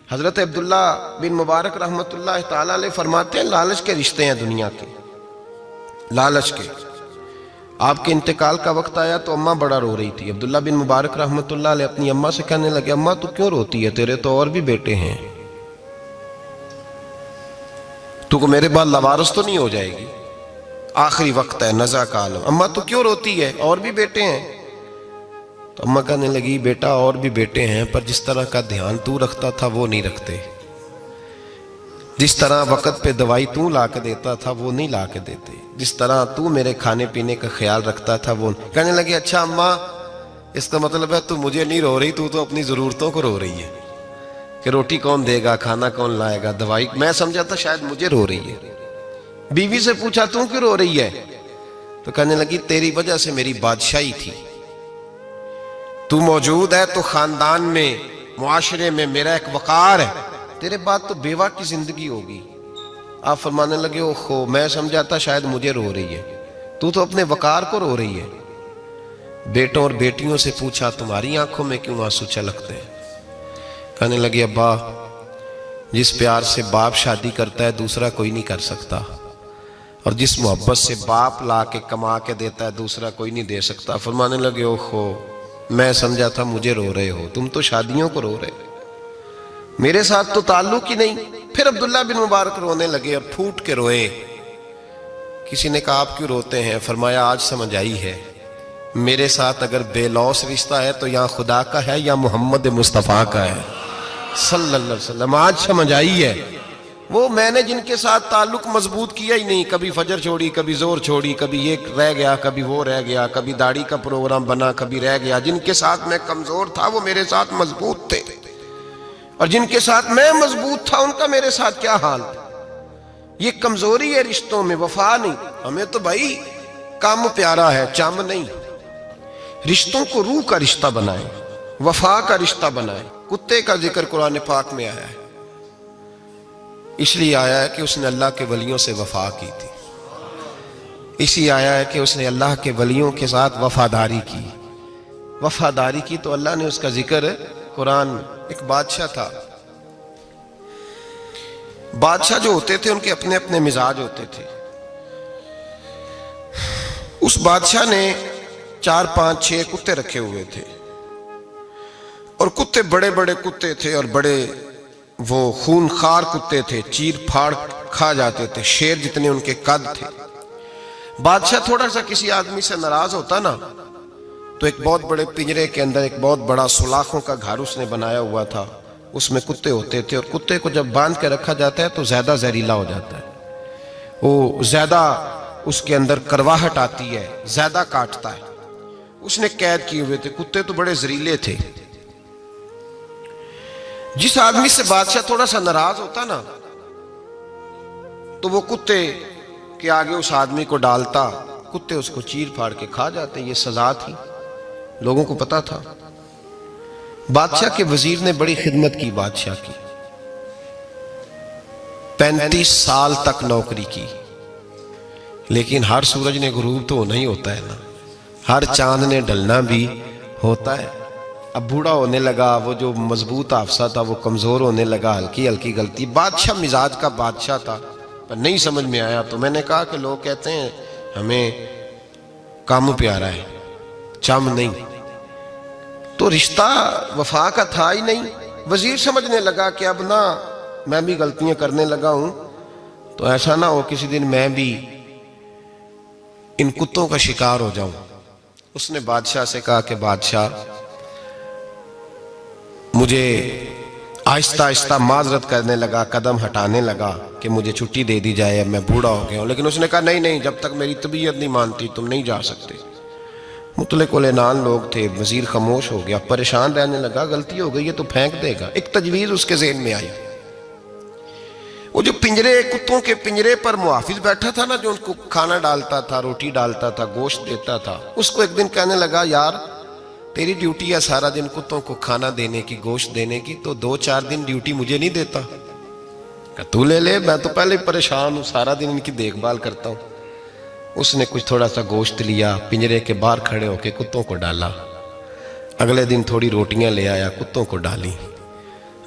حضرت عبداللہ بن مبارک رحمۃ اللہ تعالی علیہ فرماتے ہیں لالچ کے رشتے ہیں دنیا کے، لالچ کے۔ آپ کے انتقال کا وقت آیا تو اماں بڑا رو رہی تھی۔ عبداللہ بن مبارک رحمۃ اللہ علیہ اپنی اماں سے کہنے لگے اماں تو کیوں روتی ہے، تیرے تو اور بھی بیٹے ہیں، تو کو میرے بعد لوارث تو نہیں ہو جائے گی، آخری وقت ہے، نزع کا عالم، اماں تو کیوں روتی ہے، اور بھی بیٹے ہیں؟ تو اماں کہنے لگی بیٹا اور بھی بیٹے ہیں، پر جس طرح کا دھیان تو رکھتا تھا وہ نہیں رکھتے، جس طرح وقت پہ دوائی تو لا کے دیتا تھا وہ نہیں لا کے دیتے، جس طرح تو میرے کھانے پینے کا خیال رکھتا تھا وہ نہیں۔ کہنے لگے اچھا اماں اس کا مطلب ہے تو مجھے نہیں رو رہی، تو اپنی ضرورتوں کو رو رہی ہے کہ روٹی کون دے گا، کھانا کون لائے گا، دوائی، میں سمجھا تھا شاید مجھے رو رہی ہے۔ بیوی سے پوچھا تو کیوں رو رہی ہے، تو کہنے لگی تیری وجہ سے میری بادشاہی تھی، تو موجود ہے تو خاندان میں، معاشرے میں میرا ایک وقار ہے، تیرے بعد تو بیوہ کی زندگی ہوگی۔ آپ فرمانے لگے اوہو میں سمجھا تھا شاید مجھے رو رہی ہے، تو اپنے وقار کو رو رہی ہے۔ بیٹوں اور بیٹیوں سے پوچھا تمہاری آنکھوں میں کیوں آنسو چھلکتے ہیں؟ کہنے لگے ابا جس پیار سے باپ شادی کرتا ہے دوسرا کوئی نہیں کر سکتا، اور جس محبت سے باپ لا کے کما کے دیتا ہے دوسرا کوئی نہیں دے سکتا۔ فرمانے لگے اوہو میں سمجھا تھا مجھے رو رہے ہو، تم تو شادیوں کو رو رہے ہو، میرے ساتھ تو تعلق ہی نہیں۔ پھر عبداللہ بن مبارک رونے لگے اور پھوٹ کے روئے۔ کسی نے کہا آپ کیوں روتے ہیں؟ فرمایا آج سمجھ آئی ہے، میرے ساتھ اگر بے لوث رشتہ ہے تو یا خدا کا ہے یا محمد مصطفیٰ کا ہے صلی اللہ علیہ وسلم۔ آج سمجھ آئی ہے، وہ میں نے جن کے ساتھ تعلق مضبوط کیا ہی نہیں، کبھی فجر چھوڑی، کبھی زور چھوڑی، کبھی یہ رہ گیا، کبھی وہ رہ گیا، کبھی داڑھی کا پروگرام بنا، کبھی رہ گیا، جن کے ساتھ میں کمزور تھا وہ میرے ساتھ مضبوط تھے، اور جن کے ساتھ میں مضبوط تھا ان کا میرے ساتھ کیا حال تھا۔ یہ کمزوری ہے رشتوں میں، وفا نہیں۔ ہمیں تو بھائی کام پیارا ہے، چم نہیں۔ رشتوں کو روح کا رشتہ بنائیں، وفا کا رشتہ بنائیں۔ کتے کا ذکر قرآن پاک میں آیا ہے، اس لیے آیا ہے کہ اس نے اللہ کے ولیوں سے وفا کی تھی، اسی آیا ہے کہ اس نے اللہ کے ولیوں کے ساتھ وفاداری کی، وفاداری کی تو اللہ نے اس کا ذکر قرآن میں۔ ایک بادشاہ تھا، بادشاہ جو ہوتے تھے ان کے اپنے اپنے مزاج ہوتے تھے۔ اس بادشاہ نے 4 5 6 کتے رکھے ہوئے تھے، اور کتے بڑے بڑے کتے تھے، اور بڑے وہ خون خار کتے تھے، چیر پھاڑ کھا جاتے تھے، شیر جتنے ان کے قد تھے۔ بادشاہ تھوڑا سا کسی آدمی سے ناراض ہوتا نا تو ایک بہت بڑے پنجرے کے اندر ایک بہت بڑا سلاخوں کا گھر اس نے بنایا ہوا تھا، اس میں کتے ہوتے تھے، اور کتے کو جب باندھ کے رکھا جاتا ہے تو زیادہ زہریلا ہو جاتا ہے، وہ زیادہ اس کے اندر کرواہٹ آتی ہے، زیادہ کاٹتا ہے۔ اس نے قید کیے ہوئے تھے، کتے تو بڑے زہریلے تھے۔ جس آدمی سے بادشاہ تھوڑا سا ناراض ہوتا نا تو وہ کتے کے آگے اس آدمی کو ڈالتا، کتے اس کو چیر پھاڑ کے کھا جاتے۔ یہ سزا تھی، لوگوں کو پتا تھا۔ بادشاہ کے وزیر نے بڑی خدمت کی بادشاہ کی، 35 سال تک نوکری کی، لیکن ہر سورج نے غروب تو ہونا ہی ہوتا ہے نا، ہر چاند نے ڈلنا بھی ہوتا ہے۔ اب بوڑھا ہونے لگا، وہ جو مضبوط حافظہ تھا وہ کمزور ہونے لگا، ہلکی ہلکی غلطی۔ بادشاہ مزاج کا بادشاہ تھا، پر نہیں سمجھ میں آیا، تو میں نے کہا کہ لوگ کہتے ہیں ہمیں کام پیارا ہے، چم نہیں، تو رشتہ وفا کا تھا ہی نہیں۔ وزیر سمجھنے لگا کہ اب نہ میں بھی غلطیاں کرنے لگا ہوں تو ایسا نہ ہو کسی دن میں بھی ان کتوں کا شکار ہو جاؤں۔ اس نے بادشاہ سے کہا کہ بادشاہ مجھے آہستہ آہستہ معذرت کرنے لگا، قدم ہٹانے لگا کہ مجھے چھٹی دے دی جائے، اب میں بوڑھا ہو گیا ہوں، لیکن اس نے کہا نہیں نہیں، جب تک میری طبیعت نہیں مانتی تم نہیں جا سکتے۔ مطلق العنان لوگ تھے، وزیر خاموش ہو گیا، پریشان رہنے لگا، غلطی ہو گئی ہے تو پھینک دے گا۔ ایک تجویز اس کے ذہن میں آئی، وہ جو پنجرے، کتوں کے پنجرے پر محافظ بیٹھا تھا نا، جو ان کو کھانا ڈالتا تھا، روٹی ڈالتا تھا، گوشت دیتا تھا، اس کو ایک دن کہنے لگا یار تیری ڈیوٹی ہے سارا دن کتوں کو کھانا دینے کی، گوشت دینے کی، تو 2 4 دن ڈیوٹی مجھے نہیں دیتا؟ کہ تو لے لے، میں تو پہلے پریشان ہوں، سارا دن ان کی دیکھ بھال کرتا ہوں۔ اس نے کچھ تھوڑا سا گوشت لیا، پنجرے کے باہر کھڑے ہو کے کتوں کو ڈالا، اگلے دن تھوڑی روٹیاں لے آیا، کتوں کو ڈالی،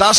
10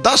10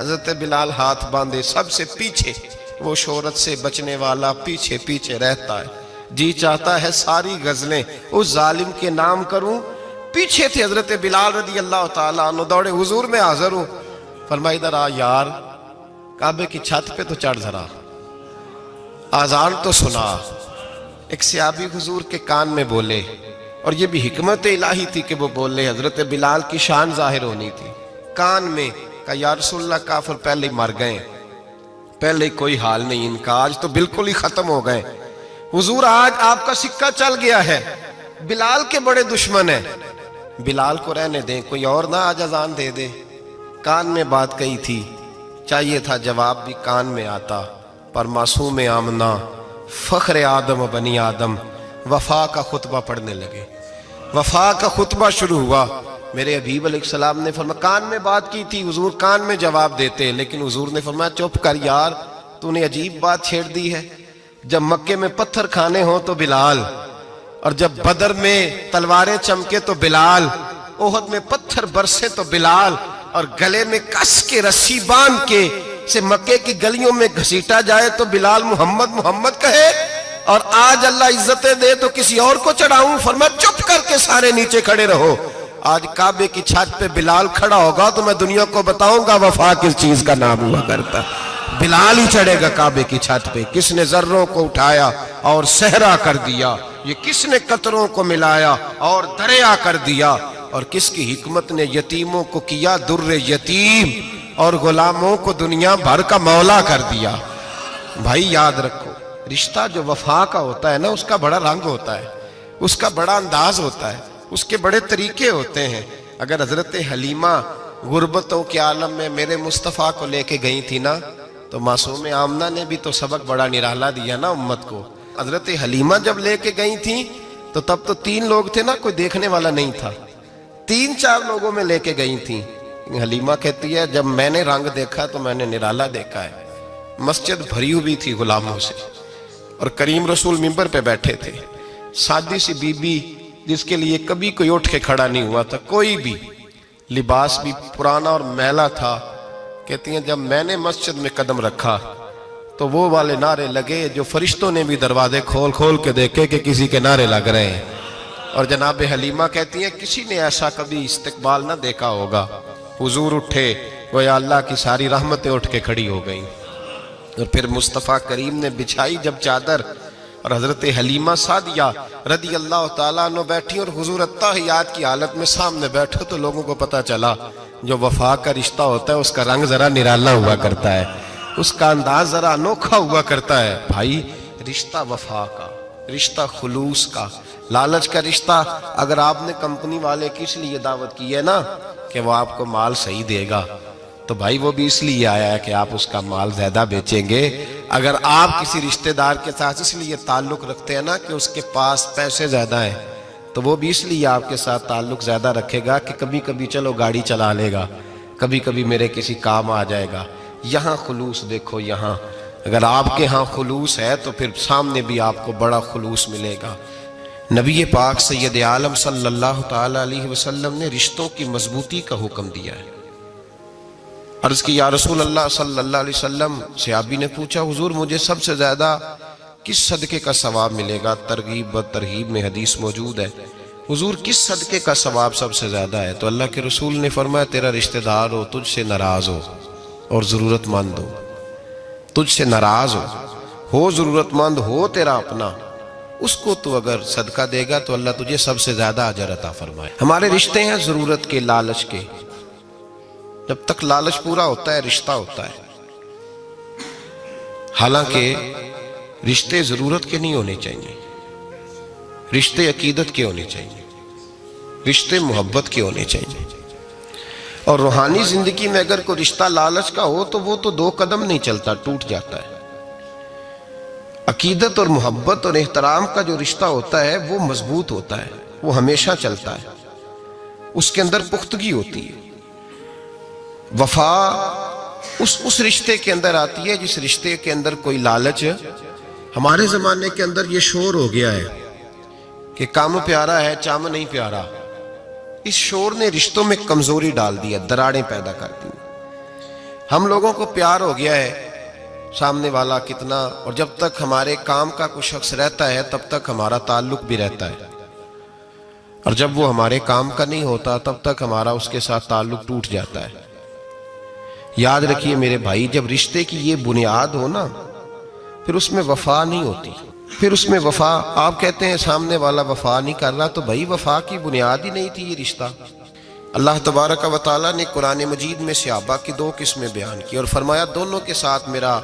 حضرت بلال ہاتھ باندھے سب سے پیچھے، وہ شہرت سے بچنے والا پیچھے پیچھے رہتا ہے، جی چاہتا ہے ساری غزلیں اس ظالم کے نام کروں۔ پیچھے تھے حضرت بلال رضی اللہ تعالیٰ عنہ، دوڑے حضور میں حاضر ہوں، فرمایا ادھر آ یار، کعبے کی چھت پہ تو چڑھ ذرا، آذان تو سنا۔ ایک صحابی حضور کے کان میں بولے، اور یہ بھی حکمت الہی تھی کہ وہ بولے، حضرت بلال کی شان ظاہر ہونی تھی، کان میں کہا یا رسول اللہ کافر پہلے ہی مر گئے، پہلے ہی کوئی حال نہیں ان کا، آج تو بالکل ہی ختم ہو گئے حضور، آج آپ کا سکہ چل گیا ہے، بلال کے بڑے دشمن ہیں، بلال کو رہنے دیں، کوئی اور نہ آج اذان دے دے۔ کان میں بات کہی تھی، چاہیے تھا جواب بھی کان میں آتا، پر معصوم آمنہ فخر آدم و بنی آدم وفا کا خطبہ پڑھنے لگے، وفا کا خطبہ شروع ہوا۔ میرے حبیب علیہ السلام نے فرمایا کان میں بات کی تھی، حضور کان میں جواب دیتے، لیکن حضور نے فرمایا چپ کر یار، تو نے عجیب بات چھیڑ دی ہے، جب مکے میں پتھر کھانے ہوں تو بلال، اور جب بدر میں تلواریں چمکے تو بلال، احد میں پتھر برسے تو بلال، اور گلے میں کس کے رسی باندھ کے سے مکے کی گلیوں میں گھسیٹا جائے تو بلال محمد محمد کہے، اور آج اللہ عزتیں دے تو کسی اور کو چڑھاؤں، فرمایا چپ کر کے سارے نیچے کھڑے رہو۔ آج کعبے کی چھت پہ بلال کھڑا ہوگا تو میں دنیا کو بتاؤں گا وفا کس چیز کا نام ہوا کرتا، بلال ہی چڑھے گا کعبے کی چھت پہ۔ کس نے ذروں کو اٹھایا اور صحرا کر دیا، یہ کس نے قطروں کو ملایا اور دریا کر دیا، اور کس کی حکمت نے یتیموں کو کیا در یتیم اور غلاموں کو دنیا بھر کا مولا کر دیا۔ بھائی یاد رکھو، رشتہ جو وفا کا ہوتا ہے نا، اس کا بڑا رنگ ہوتا ہے، اس کا بڑا انداز ہوتا ہے، اس کے بڑے طریقے ہوتے ہیں۔ اگر حضرت حلیمہ غربتوں کے عالم میں میرے مصطفیٰ کو لے کے گئی تھی نا، تو معصوم آمنہ نے بھی تو سبق بڑا نرالا دیا نا امت کو۔ حضرت حلیمہ جب لے کے گئی تھی تو تب تو 3 لوگ تھے نا، کوئی دیکھنے والا نہیں تھا، 3-4 لوگوں میں لے کے گئی تھی۔ حلیمہ کہتی ہے جب میں نے رنگ دیکھا تو میں نے نرالا دیکھا ہے، مسجد بھری ہوئی تھی غلاموں سے، اور کریم رسول منبر پہ بیٹھے تھے، سادی سی بی بی جس کے لیے کبھی کوئی اٹھ کے کھڑا نہیں ہوا تھا، کوئی بھی، لباس بھی پرانا اور میلا تھا، کہتی ہیں جب میں نے مسجد میں قدم رکھا تو وہ والے نعرے لگے جو فرشتوں نے بھی دروازے کھول کھول کے دیکھے کہ کسی کے نعرے لگ رہے ہیں، اور جناب حلیمہ کہتی ہیں کسی نے ایسا کبھی استقبال نہ دیکھا ہوگا، حضور اٹھے گویا اللہ کی ساری رحمتیں اٹھ کے کھڑی ہو گئیں، اور پھر مصطفیٰ کریم نے بچھائی جب چادر، اور حضرت حلیمہ سعدیہ رضی اللہ تعالیٰ عنہ بیٹھی، اور حضور التحیات کی حالت میں سامنے بیٹھو، تو لوگوں کو پتا چلا جو وفا کا رشتہ ہوتا ہے اس کا رنگ ذرا نرالا ہوا کرتا ہے، اس کا انداز ذرا انوکھا ہوا کرتا ہے۔ بھائی رشتہ وفا کا، رشتہ خلوص کا، لالچ کا رشتہ اگر آپ نے کمپنی والے کی اس لیے دعوت کی ہے نا کہ وہ آپ کو مال صحیح دے گا، تو بھائی وہ بھی اس لیے آیا ہے کہ آپ اس کا مال زیادہ بیچیں گے۔ اگر آپ کسی رشتہ دار کے ساتھ اس لیے تعلق رکھتے ہیں نا کہ اس کے پاس پیسے زیادہ ہیں، تو وہ بھی اس لیے آپ کے ساتھ تعلق زیادہ رکھے گا کہ کبھی کبھی چلو گاڑی چلا لے گا، کبھی کبھی میرے کسی کام آ جائے گا۔ یہاں خلوص دیکھو، یہاں اگر آپ کے ہاں خلوص ہے تو پھر سامنے بھی آپ کو بڑا خلوص ملے گا۔ نبی پاک سید عالم صلی اللہ تعالیٰ علیہ وسلم نے رشتوں کی مضبوطی کا حکم دیا ہے۔ عرض کی یا رسول اللہ صلی اللہ علیہ وسلم، صحابی نے پوچھا حضور مجھے سب سے زیادہ کس صدقے کا ثواب ملے گا؟ ترغیب و ترہیب میں حدیث موجود ہے، حضور کس صدقے کا ثواب سب سے زیادہ ہے؟ تو اللہ کے رسول نے فرمایا تیرا رشتہ دار ہو، تجھ سے ناراض ہو اور ضرورت مند ہو، تجھ سے ناراض ہو ضرورت مند ہو تیرا اپنا، اس کو تو اگر صدقہ دے گا تو اللہ تجھے سب سے زیادہ اجر عطا فرمائے۔ ہمارے رشتے ہیں ضرورت کے، لالچ کے، جب تک لالچ پورا ہوتا ہے رشتہ ہوتا ہے، حالانکہ رشتے ضرورت کے نہیں ہونے چاہیے، رشتے عقیدت کے ہونے چاہیے، رشتے محبت کے ہونے چاہیے۔ اور روحانی زندگی میں اگر کوئی رشتہ لالچ کا ہو تو وہ تو 2 قدم نہیں چلتا، ٹوٹ جاتا ہے۔ عقیدت اور محبت اور احترام کا جو رشتہ ہوتا ہے وہ مضبوط ہوتا ہے، وہ ہمیشہ چلتا ہے، اس کے اندر پختگی ہوتی ہے۔ وفا اس رشتے کے اندر آتی ہے جس رشتے کے اندر کوئی لالچ، ہمارے زمانے کے اندر یہ شور ہو گیا ہے کہ کام پیارا ہے چام نہیں پیارا، اس شور نے رشتوں میں کمزوری ڈال دی ہے، دراڑیں پیدا کر دی۔ ہم لوگوں کو پیار ہو گیا ہے سامنے والا کتنا، اور جب تک ہمارے کام کا کوئی شخص رہتا ہے تب تک ہمارا تعلق بھی رہتا ہے، اور جب وہ ہمارے کام کا نہیں ہوتا تب تک ہمارا اس کے ساتھ تعلق ٹوٹ جاتا ہے۔ یاد رکھیے میرے بھائی، جب رشتے کی یہ بنیاد ہو نا، پھر اس میں وفا نہیں ہوتی، پھر اس میں وفا، آپ کہتے ہیں سامنے والا وفا نہیں کر رہا، تو بھائی وفا کی بنیاد ہی نہیں تھی یہ رشتہ۔ اللہ تبارک و تعالیٰ نے قرآن مجید میں صحابہ کی دو قسمیں بیان کی اور فرمایا دونوں کے ساتھ میرا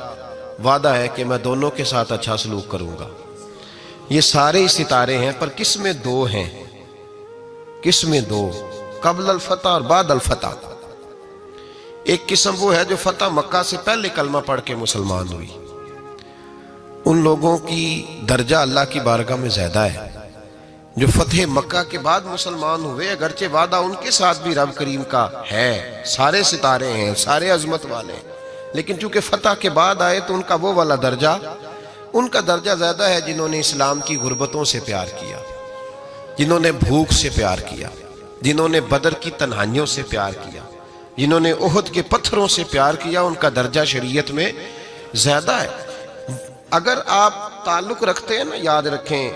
وعدہ ہے کہ میں دونوں کے ساتھ اچھا سلوک کروں گا۔ یہ سارے ستارے ہیں، پر قسمیں دو ہیں، قسمیں دو، قبل الفتح اور بعد الفتح۔ ایک قسم وہ ہے جو فتح مکہ سے پہلے کلمہ پڑھ کے مسلمان ہوئی، ان لوگوں کی درجہ اللہ کی بارگاہ میں زیادہ ہے۔ جو فتح مکہ کے بعد مسلمان ہوئے، اگرچہ وعدہ ان کے ساتھ بھی رب کریم کا ہے، سارے ستارے ہیں، سارے عظمت والے ہیں، لیکن چونکہ فتح کے بعد آئے تو ان کا وہ والا درجہ، ان کا درجہ زیادہ ہے جنہوں نے اسلام کی غربتوں سے پیار کیا، جنہوں نے بھوک سے پیار کیا، جنہوں نے بدر کی تنہائیوں سے پیار کیا، جنہوں نے احد کے پتھروں سے پیار کیا، ان کا درجہ شریعت میں زیادہ ہے۔ اگر آپ تعلق رکھتے ہیں نا، یاد رکھیں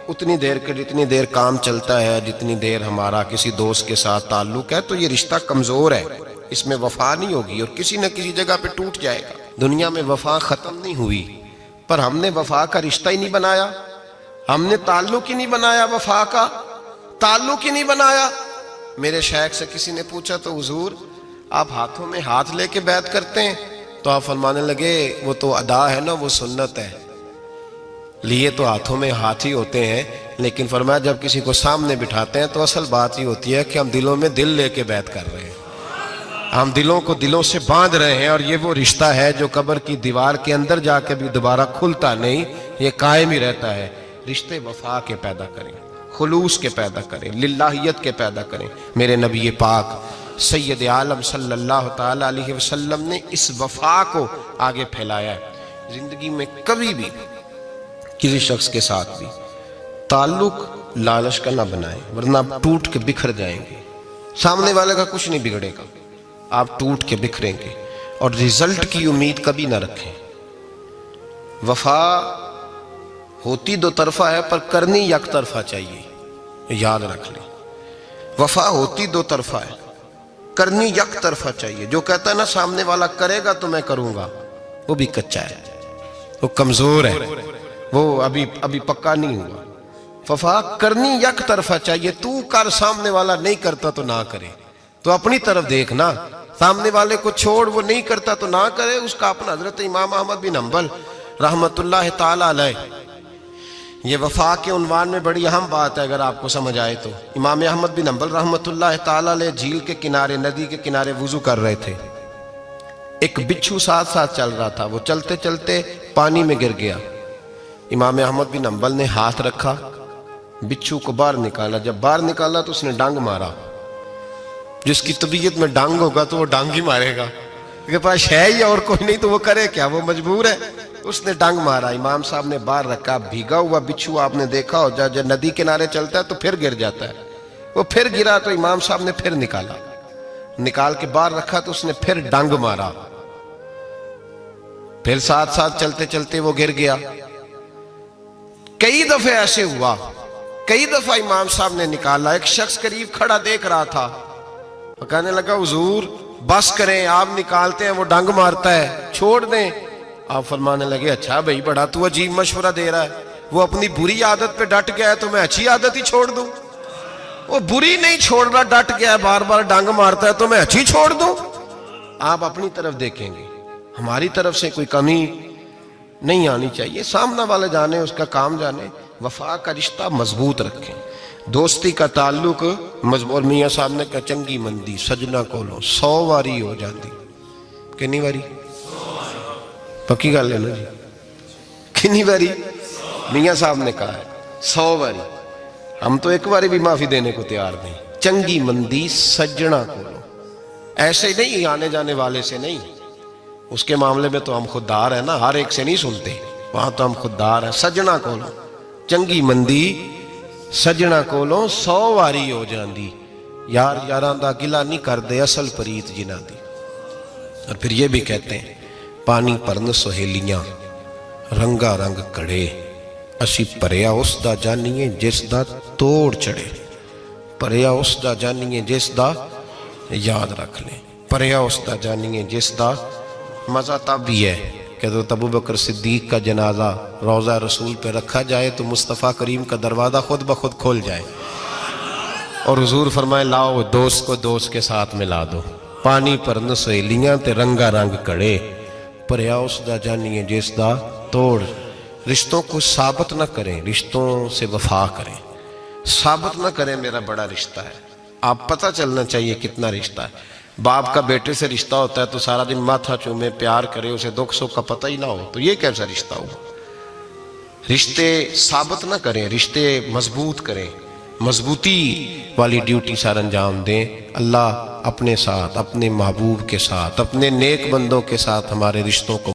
اتنی دیر کے جتنی دیر کام چلتا ہے، جتنی دیر ہمارا کسی دوست کے ساتھ تعلق ہے، تو یہ رشتہ کمزور ہے، اس میں وفا نہیں ہوگی اور کسی نہ کسی جگہ پہ ٹوٹ جائے گا۔ دنیا میں وفا ختم نہیں ہوئی، پر ہم نے وفا کا رشتہ ہی نہیں بنایا، ہم نے تعلق ہی نہیں بنایا، وفا کا تعلق ہی نہیں بنایا۔ میرے شیخ سے کسی نے پوچھا تو حضور آپ ہاتھوں میں ہاتھ لے کے بیعت کرتے ہیں؟ تو آپ فرمانے لگے وہ تو ادا ہے نا، وہ سنت ہے، لیے تو ہاتھوں میں ہاتھ ہی ہوتے ہیں، لیکن فرمایا جب کسی کو سامنے بٹھاتے ہیں تو اصل بات ہی ہوتی ہے کہ ہم دلوں میں دل لے کے بیعت کر رہے ہیں، ہم دلوں کو دلوں سے باندھ رہے ہیں، اور یہ وہ رشتہ ہے جو قبر کی دیوار کے اندر جا کے بھی دوبارہ کھلتا نہیں، یہ قائم ہی رہتا ہے۔ رشتے وفا کے پیدا کریں، خلوص کے پیدا کریں، للہیت کے پیدا کریں۔ میرے نبی پاک سید عالم صلی اللہ تعالی علیہ وسلم نے اس وفا کو آگے پھیلایا ہے۔ زندگی میں کبھی بھی کسی شخص کے ساتھ بھی تعلق لالچ کا نہ بنائیں، ورنہ آپ ٹوٹ کے بکھر جائیں گے، سامنے والے کا کچھ نہیں بگڑے گا، آپ ٹوٹ کے بکھریں گے، اور رزلٹ کی امید کبھی نہ رکھیں۔ وفا ہوتی دو طرفہ ہے پر کرنی یک طرفہ چاہیے، یاد رکھ لیں، وفا ہوتی دو طرفہ ہے، کرنی یک طرفہ چاہیے۔ جو کہتا ہے نا سامنے والا کرے گا تو میں کروں گا، وہ بھی کچا ہے، وہ کمزور ہے، وہ ابھی پکا نہیں ہوا۔ وفا کرنی یک طرفہ چاہیے، تو کر، سامنے والا نہیں کرتا تو نہ کرے، تو اپنی طرف دیکھنا، سامنے والے کو چھوڑ، وہ نہیں کرتا تو نہ کرے، اس کا اپنا۔ حضرت امام احمد بن حنبل رحمت اللہ تعالی علیہ، یہ وفا کے عنوان میں بڑی اہم بات ہے اگر آپ کو سمجھ آئے تو۔ امام احمد بن حنبل رحمت اللہ تعالی علیہ جھیل کے کنارے، ندی کے کنارے وضو کر رہے تھے، ایک بچھو ساتھ ساتھ چل رہا تھا، وہ چلتے چلتے پانی میں گر گیا۔ امام احمد بن حنبل نے ہاتھ رکھا، بچھو کو باہر نکالا، جب باہر نکالا تو اس نے ڈانگ مارا۔ جس کی طبیعت میں ڈانگ ہوگا تو وہ ڈانگ ہی مارے گا، کے پاس ہے ہی اور کوئی نہیں تو وہ کرے کیا، وہ مجبور ہے، اس نے ڈانگ مارا۔ امام صاحب نے باہر رکھا، بھیگا ہوا بچھو آپ نے دیکھا ہو جب ندی کنارے چلتا ہے تو پھر گر جاتا ہے، وہ پھر گرا تو امام صاحب نے پھر نکالا، نکال کے باہر رکھا تو اس نے پھر ڈانگ مارا، پھر ساتھ ساتھ چلتے چلتے وہ گر گیا۔ کئی دفعے ایسے ہوا، کئی دفعہ امام صاحب نے نکالا۔ ایک شخص قریب کھڑا دیکھ رہا تھا، وہ کہنے لگا حضور بس کریں، آپ نکالتے ہیں وہ ڈانگ مارتا ہے، چھوڑ دیں۔ آپ فرمانے لگے اچھا بھائی بڑا تو عجیب مشورہ دے رہا ہے، وہ اپنی بری عادت پہ ڈٹ گیا ہے تو میں اچھی عادت ہی چھوڑ دوں؟ وہ بری نہیں چھوڑ رہا، ڈٹ گیا ہے، بار بار ڈانگ مارتا ہے تو میں اچھی چھوڑ دوں؟ آپ اپنی طرف دیکھیں گے، ہماری طرف سے کوئی کمی نہیں آنی چاہیے، سامنے والے جانے، اس کا کام جانے۔ وفا کا رشتہ مضبوط رکھیں، دوستی کا تعلق مضبوط۔ میاں صاحب نے کہا چنگی مندی سجنا کولو 100 واری ہو جاندی، کنی واری؟ پکی گل ہے نا جی، کنی واری؟ میاں صاحب نے کہا ہے 100 واری، ہم تو ایک باری بھی معافی دینے کو تیار نہیں۔ چنگی مندی سجنا کولو، ایسے نہیں آنے جانے والے سے نہیں، اس کے معاملے میں تو ہم خوددار ہیں نا، ہر ایک سے نہیں سنتے، وہاں تو ہم خوددار ہیں۔ سجنا کولو چنگی مندی سجنا کولو 100 واری ہو جاندی، یار یاراں دا گلا نہیں کر دے اصل پریت جنہ دی۔ اور پھر یہ بھی کہتے ہیں پانی پرن سہیلیاں رنگا رنگ کڑے اسی پریا اس دا جانیے جس دا توڑ چڑھے پریا اس دا جانیے جس دا یاد رکھ لیں پریا اس دا جانیے جس دا مزہ تب بھی ہے کہ حضرت ابو بکر صدیق کا جنازہ روضہ رسول پہ رکھا جائے تو مصطفیٰ کریم کا دروازہ خود بخود کھول جائے اور حضور فرمائے لاؤ دوست کو دوست کے ساتھ ملا دو پانی پرن سہیلیاں تے رنگا رنگ کڑے پریا اس دا جانیے جس دا توڑ رشتوں کو ثابت نہ کریں رشتوں سے وفا کریں ثابت نہ کریں میرا بڑا رشتہ ہے آپ پتہ چلنا چاہیے کتنا رشتہ ہے باپ کا بیٹے سے رشتہ ہوتا ہے تو سارا دن ماتھا چومے پیار کرے اسے دکھ سکھ کا پتہ ہی نہ ہو تو یہ کیسا رشتہ ہوا رشتے ثابت نہ کریں رشتے مضبوط کریں مضبوطی والی ڈیوٹی سر انجام دیں اللہ اپنے ساتھ اپنے محبوب کے ساتھ اپنے نیک بندوں کے ساتھ ہمارے رشتوں کو